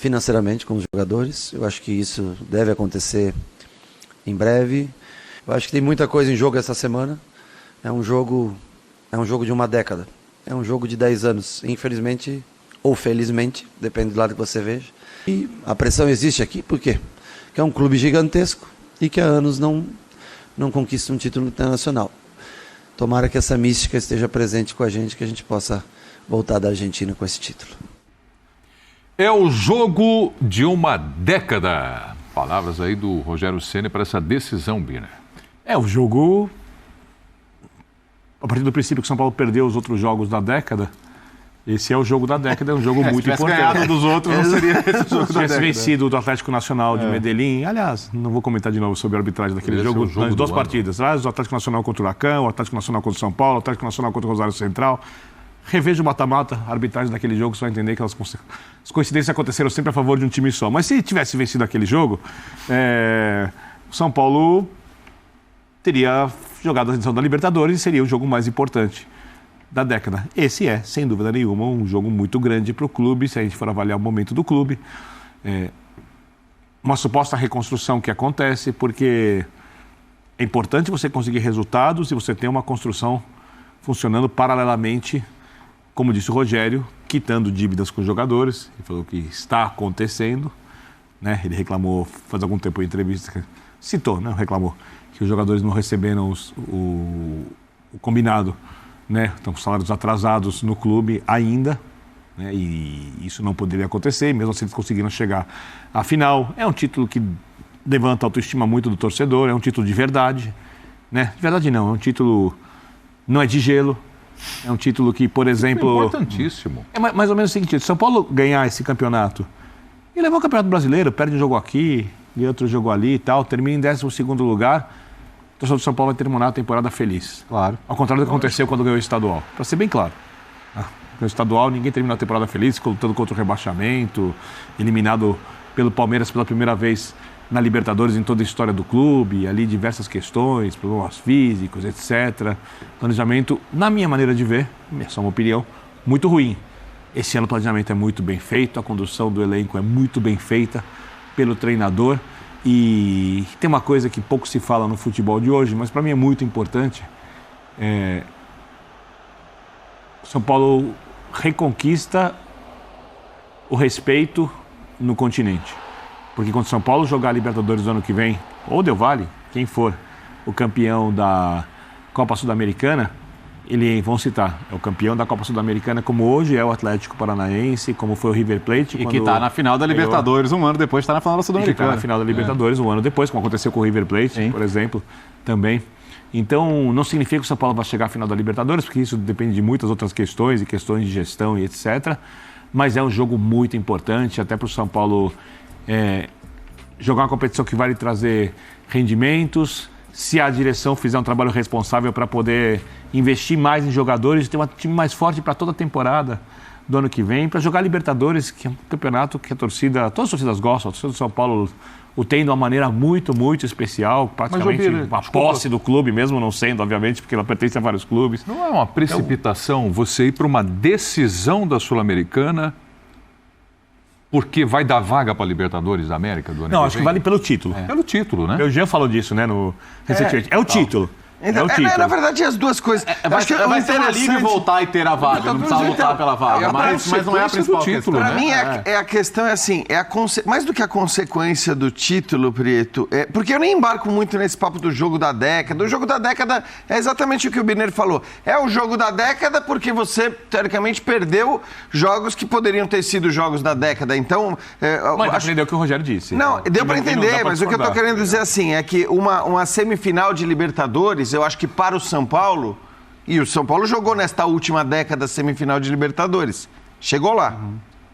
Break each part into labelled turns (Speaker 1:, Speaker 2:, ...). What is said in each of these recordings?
Speaker 1: financeiramente com os jogadores. Eu acho que isso deve acontecer em breve. Eu acho que tem muita coisa em jogo essa semana. É um jogo de uma década. É um jogo de 10 anos. Infelizmente ou felizmente, depende do lado que você veja. E a pressão existe aqui, por quê? Porque é um clube gigantesco e que há anos não conquista um título internacional. Tomara que essa mística esteja presente com a gente, que a gente possa voltar da Argentina com esse título.
Speaker 2: É o jogo de uma década. Palavras aí do Rogério Ceni para essa decisão, Biner.
Speaker 3: É o jogo... A partir do princípio que o São Paulo perdeu os outros jogos da década, esse é o jogo da década, é um jogo muito importante. Se tivesse ganhado dos outros, não seria esse o jogo da década. Se tivesse vencido do Atlético Nacional de Medellín, aliás, não vou comentar de novo sobre a arbitragem daquele jogo, nas duas partidas. O Atlético Nacional contra o Huracão, o Atlético Nacional contra o São Paulo, o Atlético Nacional contra o Rosário Central. Reveja o mata-mata, a arbitragem daquele jogo, você vai entender que as coincidências aconteceram sempre a favor de um time só. Mas se tivesse vencido aquele jogo, o São Paulo teria jogado a edição da Libertadores e seria o jogo mais importante da década. Esse é, sem dúvida nenhuma, um jogo muito grande para o clube, se a gente for avaliar o momento do clube. Uma suposta reconstrução que acontece, porque é importante você conseguir resultados e você ter uma construção funcionando paralelamente, como disse o Rogério, quitando dívidas com os jogadores. Ele falou que está acontecendo, né? Ele reclamou, faz algum tempo em entrevista, citou, não reclamou, que os jogadores não receberam o combinado, né? Estão com salários atrasados no clube ainda, né? E isso não poderia acontecer, mesmo assim eles conseguiram chegar à final. É um título que levanta a autoestima muito do torcedor, é um título de verdade, né? De verdade não, é um título, não é de gelo, é um título que, por exemplo...
Speaker 2: Importantíssimo.
Speaker 3: É mais ou menos o seguinte, se São Paulo ganhar esse campeonato e levar o Campeonato Brasileiro, perde um jogo aqui e outro jogo ali e tal, termina em 12º lugar, o torcedor do São Paulo vai terminar a temporada feliz. Claro. Ao contrário do que aconteceu quando ganhou o estadual. Para ser bem claro. No estadual, ninguém terminou a temporada feliz, lutando contra o rebaixamento, eliminado pelo Palmeiras pela primeira vez na Libertadores em toda a história do clube, ali diversas questões, problemas físicos, etc. Planejamento, na minha maneira de ver, essa é uma opinião, muito ruim. Esse ano o planejamento é muito bem feito, a condução do elenco é muito bem feita pelo treinador. E tem uma coisa que pouco se fala no futebol de hoje, mas para mim é muito importante. São Paulo reconquista o respeito no continente. Porque quando São Paulo jogar a Libertadores do ano que vem, ou Del Valle, quem for o campeão da Copa Sul-Americana, vão citar, é o campeão da Copa Sul-Americana, como hoje é o Atlético Paranaense, como foi o River Plate.
Speaker 4: E que está na final da Libertadores um ano depois, está na final da Sul-Americana.
Speaker 3: E que está na final da Libertadores um ano depois, como aconteceu com o River Plate, sim, por exemplo, também. Então, não significa que o São Paulo vai chegar à final da Libertadores, porque isso depende de muitas outras questões, e questões de gestão e etc. Mas é um jogo muito importante, até para o São Paulo jogar uma competição que vai lhe trazer rendimentos, se a direção fizer um trabalho responsável para poder investir mais em jogadores, ter um time mais forte para toda a temporada do ano que vem, para jogar Libertadores, que é um campeonato que todas as torcidas gostam, a torcida do São Paulo o tem de uma maneira muito, muito especial, praticamente uma posse do clube, mesmo não sendo, obviamente, porque ela pertence a vários clubes.
Speaker 2: Não é uma precipitação você ir para uma decisão da Sul-Americana porque vai dar vaga para a Libertadores da América do ano que vem?
Speaker 3: Não, acho que vale pelo título.
Speaker 2: Pelo título, né?
Speaker 3: O Jean falou disso, né, recentemente. É o título.
Speaker 5: Então, na verdade, as duas coisas.
Speaker 4: Vai ser alívio voltar e ter a vaga, não precisa lutar pela vaga, mas não é a principal título.
Speaker 5: Para mim, a questão é assim, mais do que a consequência do título, Prieto, porque eu nem embarco muito nesse papo do jogo da década. O jogo da década é exatamente o que o Biner falou. É o jogo da década porque você, teoricamente, perdeu jogos que poderiam ter sido jogos da década. Então...
Speaker 3: Mas entendeu o que o Rogério disse.
Speaker 5: Não, deu para entender, mas o que eu estou querendo dizer assim, é que uma semifinal de Libertadores, eu acho que para o São Paulo, e o São Paulo jogou nesta última década semifinal de Libertadores, chegou lá,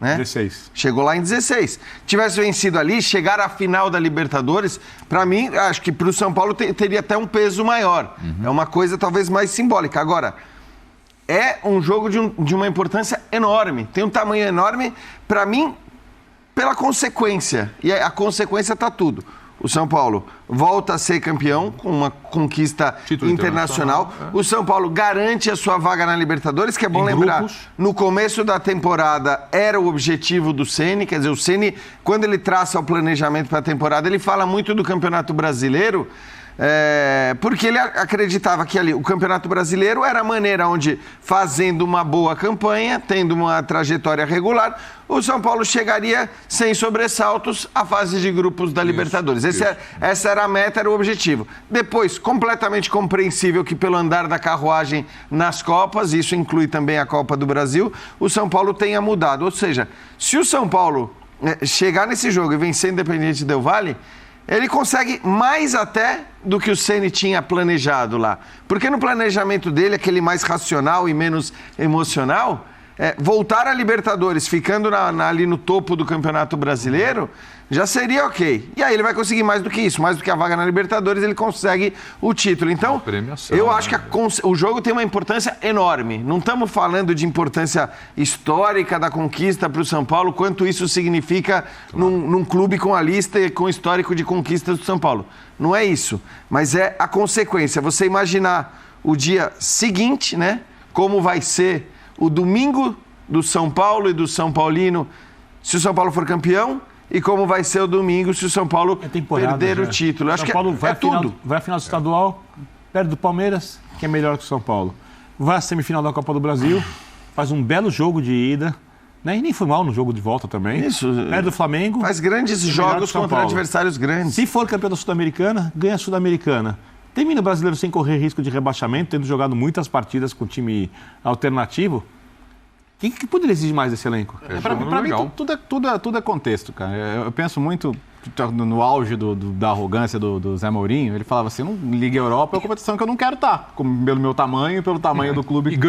Speaker 5: né?
Speaker 3: 16.
Speaker 5: Chegou lá em 16. Tivesse vencido ali, chegar à final da Libertadores, para mim, acho que para o São Paulo teria até um peso maior. É uma coisa talvez mais simbólica. Agora, é um jogo de uma importância enorme, tem um tamanho enorme, para mim, pela consequência, e a consequência está tudo. o São Paulo volta a ser campeão com uma conquista internacional. O São Paulo garante a sua vaga na Libertadores, que é bom lembrar. No começo da temporada era o objetivo do Ceni, quer dizer, o Ceni, quando ele traça o planejamento para a temporada, ele fala muito do Campeonato Brasileiro, porque ele acreditava que ali o Campeonato Brasileiro era a maneira onde, fazendo uma boa campanha, tendo uma trajetória regular, o São Paulo chegaria sem sobressaltos à fase de grupos da Libertadores. Essa era a meta, era o objetivo. Depois, completamente compreensível que pelo andar da carruagem nas Copas, isso inclui também a Copa do Brasil, o São Paulo tenha mudado. Ou seja, se o São Paulo chegar nesse jogo e vencer Independiente Del Valle, ele consegue mais até do que o Ceni tinha planejado lá. Porque no planejamento dele, aquele mais racional e menos emocional, voltar a Libertadores, ficando ali no topo do Campeonato Brasileiro, já seria ok. E aí ele vai conseguir mais do que isso, mais do que a vaga na Libertadores, ele consegue o título. Então, eu acho que o jogo tem uma importância enorme. Não estamos falando de importância histórica da conquista para o São Paulo, quanto isso significa num clube com a lista e com histórico de conquistas do São Paulo. Não é isso, mas é a consequência. Você imaginar o dia seguinte, né? Como vai ser o domingo do São Paulo e do São Paulino, se o São Paulo for campeão, e como vai ser o domingo se o São Paulo perder o título. Acho que é tudo.
Speaker 3: Vai à final do estadual, perde do Palmeiras, que é melhor que o São Paulo. Vai à semifinal da Copa do Brasil, faz um belo jogo de ida, né? E nem foi mal no jogo de volta também.
Speaker 5: Isso.
Speaker 3: Perde do Flamengo.
Speaker 5: Faz grandes jogos contra adversários grandes.
Speaker 3: Se for campeão da Sul-Americana, ganha a Sul-Americana. Termina o brasileiro sem correr risco de rebaixamento, tendo jogado muitas partidas com time alternativo. Quem que poderia exigir mais desse elenco?
Speaker 4: Pra mim, tudo é contexto, cara. Eu penso muito no auge da arrogância do Zé Mourinho. Ele falava assim, Liga Europa é uma competição que eu não quero estar, pelo meu tamanho e pelo tamanho do clube que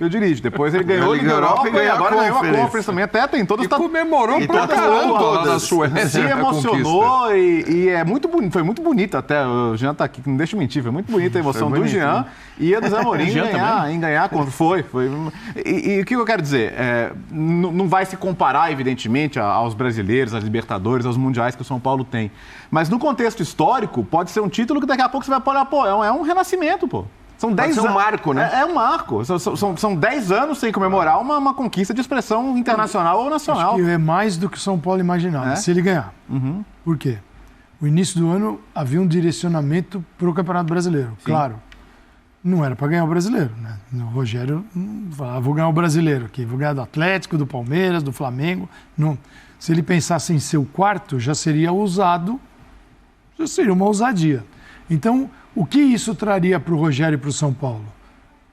Speaker 4: eu dirijo. Depois ele ganhou a Liga Europa e agora ganhou a Conference também. Até tem todos...
Speaker 2: E comemorou pra caramba na sua
Speaker 4: se emocionou e é muito bonito. Foi muito bonito até. O Jean tá aqui, não deixa eu mentir. Foi muito bonita a emoção do Jean e a do Zé Mourinho em ganhar. Foi. E o que eu quero dizer? Não vai se comparar, evidentemente, aos brasileiros, às Libertadores, aos mundiais que o São Paulo tem. Mas no contexto histórico, pode ser um título que daqui a pouco você vai olhar, é um renascimento, pô. São 10 anos.
Speaker 5: É um marco, né?
Speaker 4: É um marco. São 10 anos sem comemorar uma conquista de expressão internacional ou nacional.
Speaker 6: Acho que é mais do que o São Paulo imaginava, se ele ganhar.
Speaker 4: Uhum.
Speaker 6: Por quê? No início do ano havia um direcionamento para o Campeonato Brasileiro. Sim. Claro. Não era para ganhar o Brasileiro, né? O Rogério falava, vou ganhar o Brasileiro aqui, vou ganhar do Atlético, do Palmeiras, do Flamengo. Não. Se ele pensasse em ser o quarto, já seria ousado, já seria uma ousadia. Então, o que isso traria para o Rogério e para o São Paulo?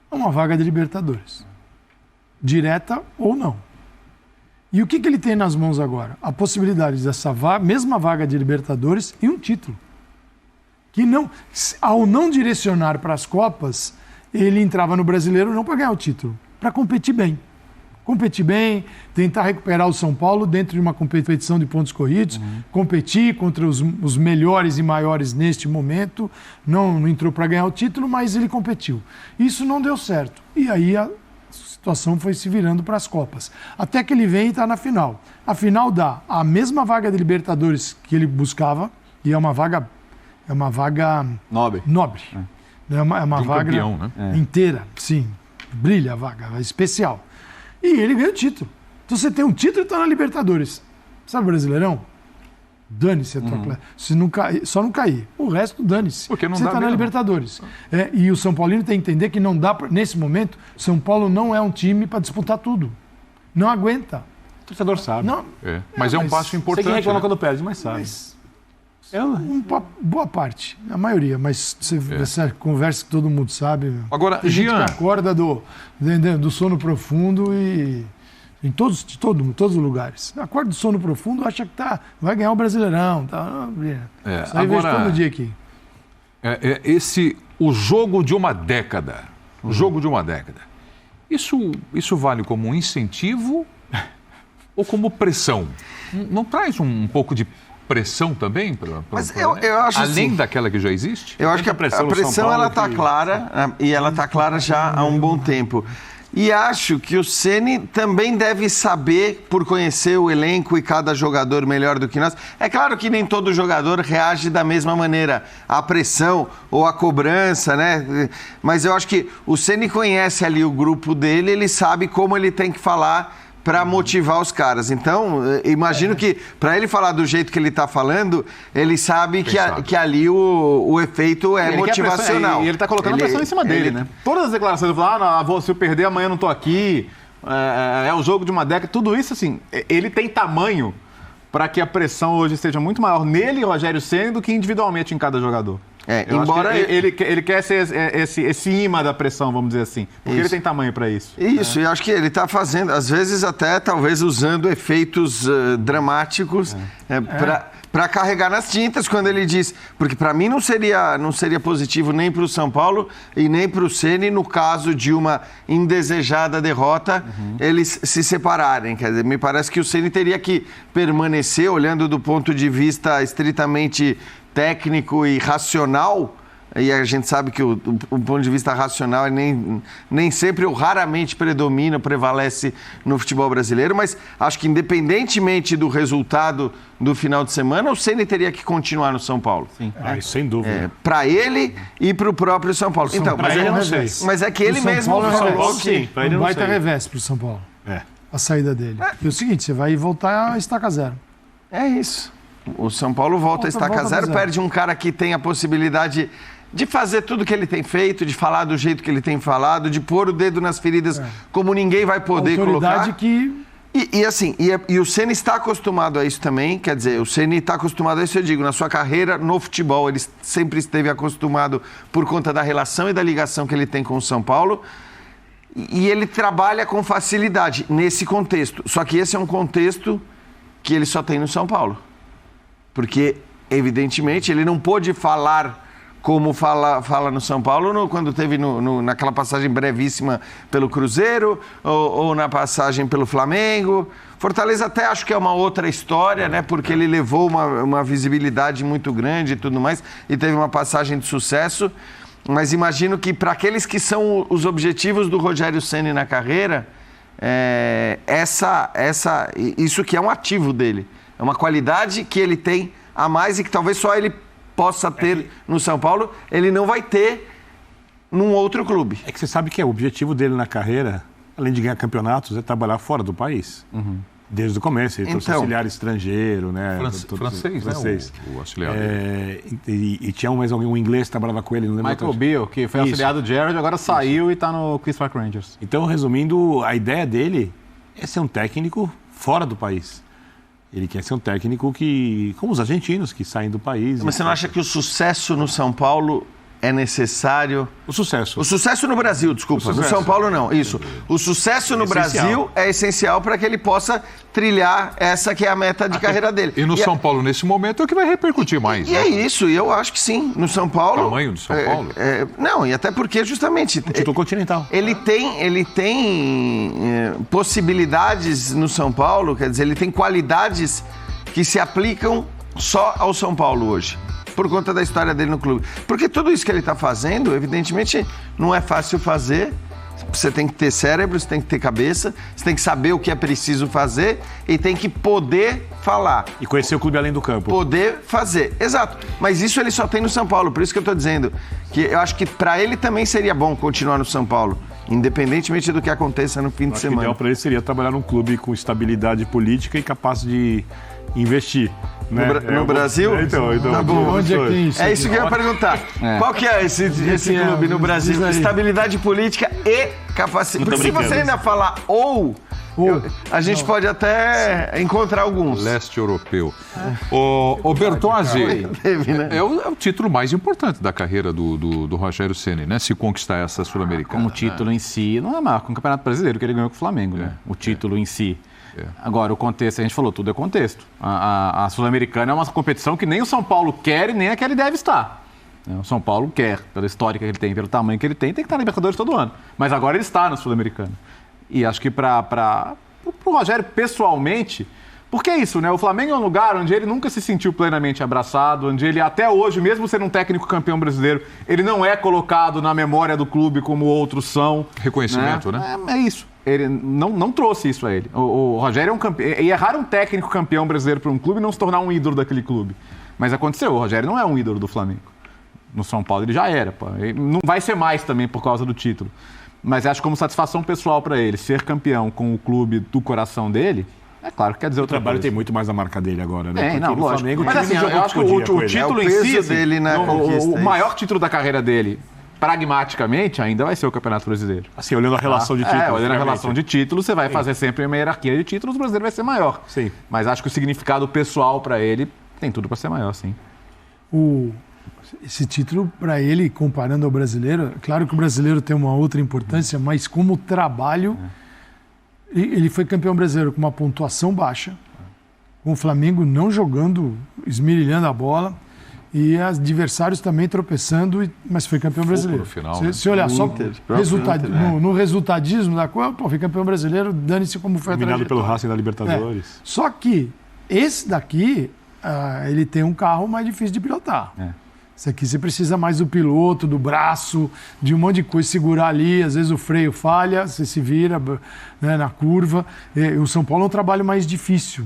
Speaker 6: Uma vaga de Libertadores. Direta ou não. E o que ele tem nas mãos agora? A possibilidade dessa mesma vaga de Libertadores e um título. Que não, ao não direcionar para as Copas, ele entrava no Brasileiro não para ganhar o título, para competir bem. Competir bem, tentar recuperar o São Paulo dentro de uma competição de pontos corridos, competir contra os melhores e maiores neste momento. Não entrou para ganhar o título, mas ele competiu. Isso não deu certo. E aí a situação foi se virando para as Copas. Até que ele vem e está na final. A final dá a mesma vaga de Libertadores que ele buscava, e é uma vaga nobre. É uma vaga
Speaker 2: campeão, né?
Speaker 6: inteira, sim. Brilha a vaga, é especial. E ele ganha o título. Então você tem um título e está na Libertadores. Sabe o Brasileirão? Dane-se a tua classe. Se não cair, só não cair. O resto, dane-se.
Speaker 2: Porque não
Speaker 6: você está na Libertadores. E o São Paulino tem que entender que não dá, nesse momento, São Paulo não é um time para disputar tudo. Não aguenta.
Speaker 3: O torcedor sabe.
Speaker 6: Não,
Speaker 2: mas é um passo importante.
Speaker 3: Você que reclama quando perde, mas sabe.
Speaker 6: Boa parte, a maioria, mas você conversa que todo mundo sabe.
Speaker 2: Agora,
Speaker 6: tem gente que acorda do sono profundo e em todos os lugares. Acorda do sono profundo, acha que vai ganhar o Brasileirão. Isso aí vejo todo dia aqui.
Speaker 2: O jogo de uma década. O jogo de uma década. Isso vale como um incentivo ou como pressão? Não traz um pouco de pressão também?
Speaker 5: Mas eu acho
Speaker 2: além
Speaker 5: assim,
Speaker 2: daquela que já existe?
Speaker 5: Eu acho que a pressão ela está clara, e ela está clara já há um bom tempo. E acho que o Ceni também deve saber, por conhecer o elenco e cada jogador melhor do que nós. É claro que nem todo jogador reage da mesma maneira à pressão ou à cobrança, né? Mas eu acho que o Ceni conhece ali o grupo dele, ele sabe como ele tem que falar para motivar os caras. Então, imagino que, para ele falar do jeito que ele está falando, ele sabe que ali o efeito é motivacional.
Speaker 4: E ele está colocando a pressão em cima dele, né? Todas as declarações, ele fala, se eu perder amanhã eu não estou aqui, é o jogo de uma década, tudo isso, assim, ele tem tamanho para que a pressão hoje seja muito maior nele, Rogério Ceni, do que individualmente em cada jogador. Embora ele quer ser esse imã da pressão, vamos dizer assim. Porque ele tem tamanho para isso.
Speaker 5: Isso, e acho que ele está fazendo, às vezes até talvez usando efeitos dramáticos para carregar nas tintas quando ele diz. Porque para mim não seria positivo nem para o São Paulo e nem para o Ceni, no caso de uma indesejada derrota, eles se separarem. Quer dizer, me parece que o Ceni teria que permanecer, olhando do ponto de vista estritamente técnico e racional, e a gente sabe que o ponto de vista racional nem sempre ou raramente prevalece no futebol brasileiro, mas acho que independentemente do resultado do final de semana, o Ceni teria que continuar no São Paulo.
Speaker 3: Sim. Sem dúvida.
Speaker 5: Para ele e para o próprio São Paulo. Então, mas é que ele mesmo falou que
Speaker 6: vai ter revés para o São Paulo. A saída dele. É o seguinte, você vai voltar a estaca zero.
Speaker 5: É isso. O São Paulo volta a estaca zero, perde um cara que tem a possibilidade de fazer tudo que ele tem feito, de falar do jeito que ele tem falado, de pôr o dedo nas feridas como ninguém vai poder colocar. E o Ceni está acostumado a isso também, quer dizer, o Ceni está acostumado a isso, eu digo, na sua carreira no futebol, ele sempre esteve acostumado por conta da relação e da ligação que ele tem com o São Paulo, e ele trabalha com facilidade nesse contexto, só que esse é um contexto que ele só tem no São Paulo. Porque, evidentemente, ele não pôde falar como fala no São Paulo quando teve naquela passagem brevíssima pelo Cruzeiro ou na passagem pelo Flamengo. Fortaleza até acho que é uma outra história, né? Porque ele levou uma visibilidade muito grande e tudo mais e teve uma passagem de sucesso. Mas imagino que para aqueles que são os objetivos do Rogério Ceni na carreira, isso que é um ativo dele. É uma qualidade que ele tem a mais e que talvez só ele possa ter no São Paulo, ele não vai ter num outro clube.
Speaker 3: É que você sabe que o objetivo dele na carreira, além de ganhar campeonatos, é trabalhar fora do país. Desde o começo, ele trouxe auxiliar estrangeiro, né?
Speaker 2: Francês. O auxiliar dele.
Speaker 3: E tinha mais alguém, um inglês que trabalhava com ele, não lembro.
Speaker 4: Michael Beale, que foi auxiliar do Jared, agora saiu e está no Queen's Park Rangers.
Speaker 3: Então, resumindo, a ideia dele é ser um técnico fora do país. Ele quer ser um técnico como os argentinos, que saem do país.
Speaker 5: Mas você não acha que o sucesso no São Paulo é necessário?
Speaker 3: O sucesso.
Speaker 5: O sucesso no Brasil, desculpa. No São Paulo, não. Isso. O sucesso no Brasil é essencial para que ele possa trilhar essa que é a meta de carreira dele.
Speaker 2: E no São Paulo, nesse momento, é o que vai repercutir mais.
Speaker 5: E é isso, e eu acho que sim. No São Paulo...
Speaker 2: O tamanho do São Paulo?
Speaker 5: Não, e até porque, justamente...
Speaker 3: Um título continental.
Speaker 5: Ele tem possibilidades no São Paulo, quer dizer, ele tem qualidades que se aplicam só ao São Paulo hoje, por conta da história dele no clube. Porque tudo isso que ele está fazendo, evidentemente, não é fácil fazer. Você tem que ter cérebro, você tem que ter cabeça, você tem que saber o que é preciso fazer e tem que poder falar.
Speaker 3: E conhecer o clube além do campo.
Speaker 5: Poder fazer, exato. Mas isso ele só tem no São Paulo, por isso que eu estou dizendo que eu acho que para ele também seria bom continuar no São Paulo, independentemente do que aconteça no fim de semana. O
Speaker 3: ideal para ele seria trabalhar num clube com estabilidade política e capaz de investir. Né?
Speaker 5: No Brasil?
Speaker 3: Então,
Speaker 5: tá bom.
Speaker 6: Onde é que é isso?
Speaker 5: É isso que eu ia perguntar. Qual que é esse clube no Brasil? Estabilidade política e capacidade. Porque se você ainda falar a gente pode até encontrar alguns.
Speaker 2: Leste europeu. O Bertozzi, é o título mais importante da carreira do Rogério Ceni, né? Se conquistar essa Sul-Americana.
Speaker 4: Como título em si, não é maior que o Campeonato Brasileiro, que ele ganhou com o Flamengo, né? O título em si. Agora, o contexto, a gente falou, tudo é contexto. A Sul-Americana é uma competição que nem o São Paulo quer e nem a que ele deve estar. O São Paulo quer, pela história que ele tem, pelo tamanho que ele tem que estar na Libertadores todo ano. Mas agora ele está na Sul-Americana. E acho que para o Rogério, pessoalmente, Porque é isso, né? O Flamengo é um lugar onde ele nunca se sentiu plenamente abraçado, onde ele até hoje, mesmo sendo um técnico campeão brasileiro, ele não é colocado na memória do clube como outros são.
Speaker 2: Reconhecimento, né?
Speaker 4: É isso. Ele não trouxe isso a ele. O Rogério é um campeão. E é raro um técnico campeão brasileiro para um clube não se tornar um ídolo daquele clube. Mas aconteceu, o Rogério não é um ídolo do Flamengo. No São Paulo ele já era, pô. Ele não vai ser mais também por causa do título. Mas acho como satisfação pessoal para ele ser campeão com o clube do coração dele. É claro que quer dizer outra coisa. O trabalho
Speaker 3: tem muito mais a marca dele agora, né?
Speaker 4: Não, lógico. Flamengo, mas assim, eu acho que o título em si,
Speaker 5: dele na conquista,
Speaker 4: o maior título da carreira dele, pragmaticamente, ainda vai ser o Campeonato Brasileiro.
Speaker 3: Assim, olhando a relação de títulos.
Speaker 4: Olhando a relação de títulos, você vai fazer sempre uma hierarquia de títulos, o brasileiro vai ser maior.
Speaker 3: Sim.
Speaker 4: Mas acho que o significado pessoal para ele tem tudo para ser maior, sim.
Speaker 6: Esse título, para ele, comparando ao brasileiro, claro que o brasileiro tem uma outra importância, mas como trabalho, ele foi campeão brasileiro com uma pontuação baixa, com o Flamengo não jogando, esmirilhando a bola, e os adversários também tropeçando, mas foi campeão brasileiro.
Speaker 2: Final,
Speaker 6: se olhar só no resultadismo da coisa, foi campeão brasileiro, dane-se como foi a
Speaker 3: trajetória. Pelo Racing da Libertadores.
Speaker 6: Só que esse daqui, ele tem um carro mais difícil de pilotar. Esse aqui você precisa mais do piloto, do braço, de um monte de coisa, segurar ali, às vezes o freio falha, você se vira, né, na curva. O São Paulo é um trabalho mais difícil.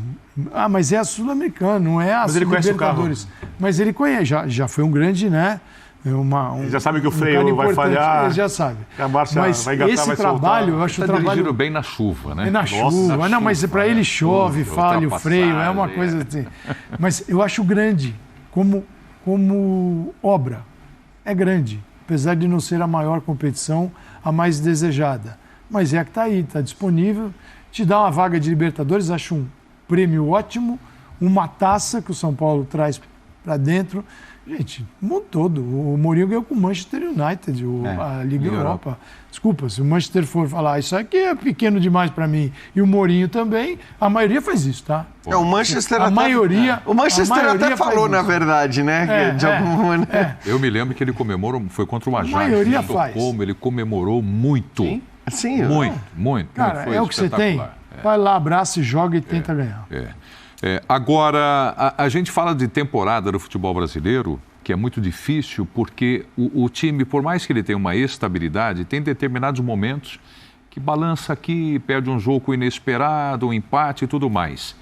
Speaker 6: Mas é a Sul-Americana, não é a Libertadores. Mas ele conhece, já foi um grande, né?
Speaker 3: Ele já sabe que o freio vai falhar.
Speaker 6: Ele já sabe.
Speaker 3: Mas vai engatar,
Speaker 6: esse trabalho, eu acho o trabalho...
Speaker 2: dirigido bem na chuva, né?
Speaker 6: É na chuva. Não, mas para ele chove, falha o freio, é uma coisa assim. Mas eu acho grande, como obra. É grande, apesar de não ser a maior competição, a mais desejada. Mas é a que está aí, está disponível. Te dá uma vaga de Libertadores, acho um prêmio ótimo, uma taça que o São Paulo traz para dentro. Gente, o mundo todo. O Mourinho ganhou com o Manchester United, a Liga Europa. Desculpa, se o Manchester for falar isso aqui é pequeno demais para mim, e o Mourinho também, a maioria faz isso, tá?
Speaker 5: O Manchester
Speaker 6: a maioria
Speaker 5: até falou, na verdade, né? De alguma maneira.
Speaker 2: Eu me lembro que ele comemorou, foi contra o Ajax.
Speaker 6: A maioria faz.
Speaker 2: Ele comemorou muito.
Speaker 5: Sim.
Speaker 2: Muito.
Speaker 6: Cara, é o que você tem. Vai lá, abraça e joga e tenta ganhar.
Speaker 2: Agora, a gente fala de temporada do futebol brasileiro, que é muito difícil, porque o time, por mais que ele tenha uma estabilidade, tem determinados momentos que balança aqui, perde um jogo inesperado, um empate e tudo mais.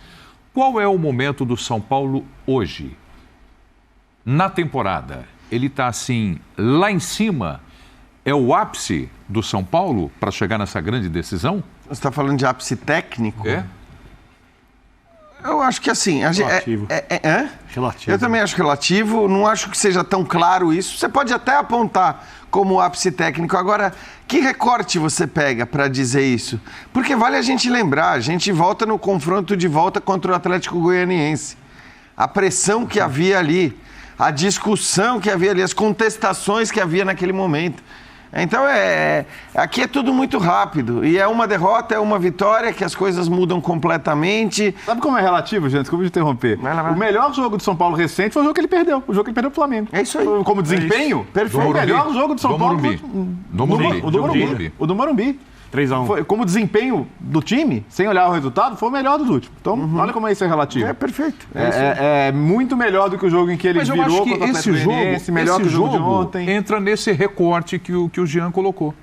Speaker 2: Qual é o momento do São Paulo hoje? Na temporada, ele está assim, lá em cima, é o ápice do São Paulo para chegar nessa grande decisão?
Speaker 5: Você está falando de ápice técnico? Eu acho que assim...
Speaker 3: Relativo.
Speaker 5: Relativo. Eu também acho relativo, não acho que seja tão claro isso. Você pode até apontar como ápice técnico. Agora, que recorte você pega para dizer isso? Porque vale a gente lembrar, a gente volta no confronto de volta contra o Atlético Goianiense. A pressão que havia ali, a discussão que havia ali, as contestações que havia naquele momento. Então, aqui é tudo muito rápido. E é uma derrota, é uma vitória, que as coisas mudam completamente.
Speaker 4: Sabe como é relativo, gente? Desculpa te interromper. O melhor jogo do São Paulo recente foi o jogo que ele perdeu. O jogo que ele perdeu pro Flamengo.
Speaker 5: É isso aí.
Speaker 4: Como desempenho,
Speaker 5: perfeito.
Speaker 4: O melhor jogo do São Paulo foi o do Morumbi.
Speaker 3: 3-1.
Speaker 4: Como desempenho do time, sem olhar o resultado, foi o melhor dos últimos. Então, olha como isso é relativo.
Speaker 5: É perfeito.
Speaker 4: É muito melhor do que o jogo em que ele virou contra o Atlético Goianiense, melhor que o jogo de ontem.
Speaker 2: Entra nesse recorte que o Jean colocou.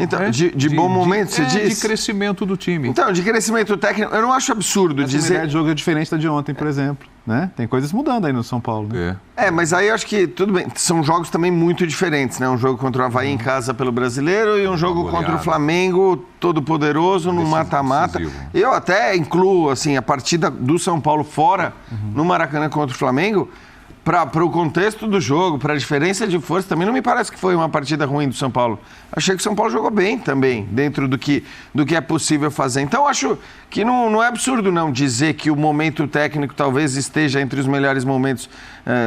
Speaker 5: Então, de bom momento, você diz?
Speaker 2: De crescimento do time.
Speaker 5: Então, de crescimento técnico, eu não acho absurdo dizer...
Speaker 4: Essa de jogo é diferente da de ontem, por exemplo. Né? Tem coisas mudando aí no São Paulo. Né?
Speaker 5: Mas aí eu acho que, tudo bem, são jogos também muito diferentes, né? Um jogo contra o Avaí em casa pelo Brasileiro e um jogo contra o Flamengo, todo poderoso, no mata-mata. Eu até incluo, assim, a partida do São Paulo fora, no Maracanã contra o Flamengo, para o contexto do jogo, para a diferença de força, também não me parece que foi uma partida ruim do São Paulo. Achei que o São Paulo jogou bem também, dentro do que é possível fazer. Então, acho que não é absurdo não dizer que o momento técnico talvez esteja entre os melhores momentos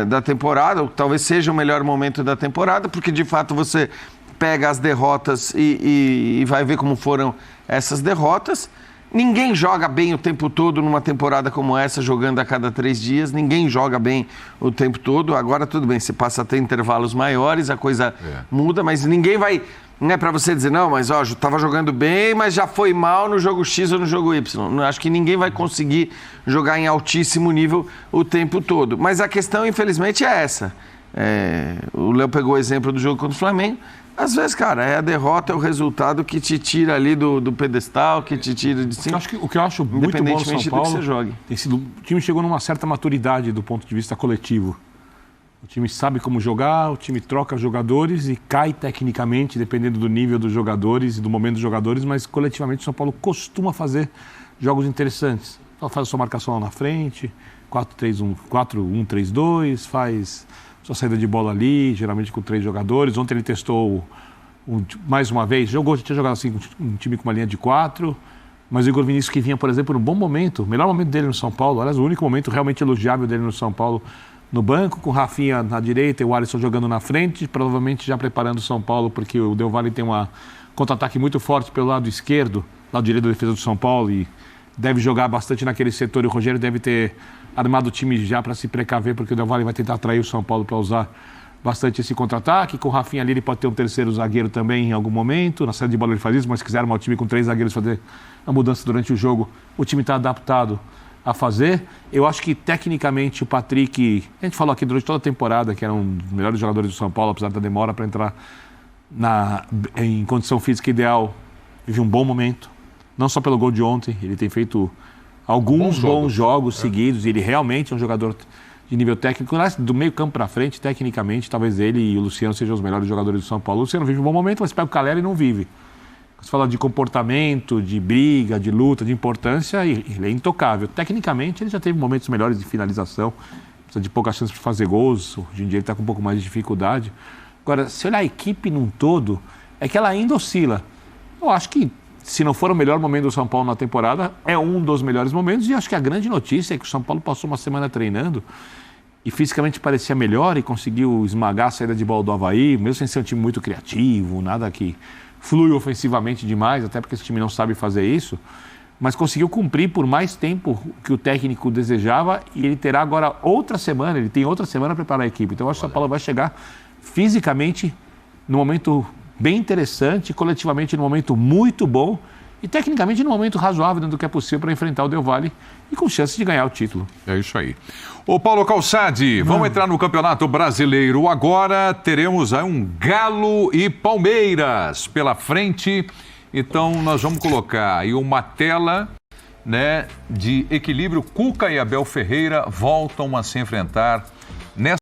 Speaker 5: da temporada, ou talvez seja o melhor momento da temporada, porque de fato você pega as derrotas e vai ver como foram essas derrotas. Ninguém joga bem o tempo todo numa temporada como essa, jogando a cada 3 dias. Ninguém joga bem o tempo todo. Agora, tudo bem, você passa a ter intervalos maiores, a coisa muda, mas ninguém vai Não é para você dizer, não, mas ó, estava jogando bem, mas já foi mal no jogo X ou no jogo Y. Não, acho que ninguém vai conseguir jogar em altíssimo nível o tempo todo. Mas a questão, infelizmente, é essa. O Léo pegou o exemplo do jogo contra o Flamengo. Às vezes, cara, a derrota é o resultado que te tira ali do pedestal, que te tira de cima.
Speaker 3: O que eu acho muito bom no São Paulo,
Speaker 5: do que você jogue.
Speaker 3: O time chegou numa certa maturidade do ponto de vista coletivo. O time sabe como jogar, o time troca jogadores e cai tecnicamente, dependendo do nível dos jogadores e do momento dos jogadores, mas coletivamente o São Paulo costuma fazer jogos interessantes. Só faz a sua marcação lá na frente, 4-3-1, 4-1-3-2, faz sua saída de bola ali, geralmente com 3 jogadores. Ontem ele testou mais uma vez, tinha jogado assim, um time com uma linha de 4, mas o Igor Vinícius que vinha, por exemplo, num bom momento, o melhor momento dele no São Paulo, aliás, o único momento realmente elogiável dele no São Paulo, no banco, com o Rafinha na direita e o Alisson jogando na frente, provavelmente já preparando o São Paulo, porque o Del Valle tem um contra-ataque muito forte pelo lado esquerdo, lado direito da defesa do São Paulo, e deve jogar bastante naquele setor, e o Rogério deve ter armado o time já para se precaver, porque o Del Valle vai tentar atrair o São Paulo para usar bastante esse contra-ataque. Com o Rafinha ali, ele pode ter um terceiro zagueiro também em algum momento, na saída de bola ele faz isso, mas se quiser armar o time com 3 zagueiros, fazer a mudança durante o jogo, o time está adaptado a fazer. Eu acho que tecnicamente o Patrick, a gente falou aqui durante toda a temporada que era um dos melhores jogadores do São Paulo, apesar da demora para entrar em condição física ideal, vive um bom momento, não só pelo gol de ontem, ele tem feito alguns bons jogos seguidos, e ele realmente é um jogador de nível técnico, do meio campo para frente, tecnicamente, talvez ele e o Luciano sejam os melhores jogadores do São Paulo. O Luciano vive um bom momento, mas pega o Calera e não vive. Você fala de comportamento, de briga, de luta, de importância, ele é intocável. Tecnicamente, ele já teve momentos melhores de finalização, precisa de poucas chances para fazer gols, hoje em dia ele está com um pouco mais de dificuldade. Agora, se olhar a equipe num todo, é que ela ainda oscila. Eu acho que, se não for o melhor momento do São Paulo na temporada, é um dos melhores momentos, e acho que a grande notícia é que o São Paulo passou uma semana treinando e fisicamente parecia melhor e conseguiu esmagar a saída de bola do Avaí, mesmo sem ser um time muito criativo, nada que flui ofensivamente demais, até porque esse time não sabe fazer isso, mas conseguiu cumprir por mais tempo o que o técnico desejava, e ele terá agora outra semana, ele tem outra semana para preparar a equipe. Então eu acho que o São Paulo vai chegar fisicamente num momento bem interessante, coletivamente num momento muito bom e tecnicamente num momento razoável dentro do que é possível para enfrentar o Del Valle e com chance de ganhar o título.
Speaker 2: É isso aí. Ô Paulo Calçade, vamos entrar no Campeonato Brasileiro agora. Teremos aí um Galo e Palmeiras pela frente. Então nós vamos colocar aí uma tela, né, de equilíbrio. Cuca e Abel Ferreira voltam a se enfrentar nessa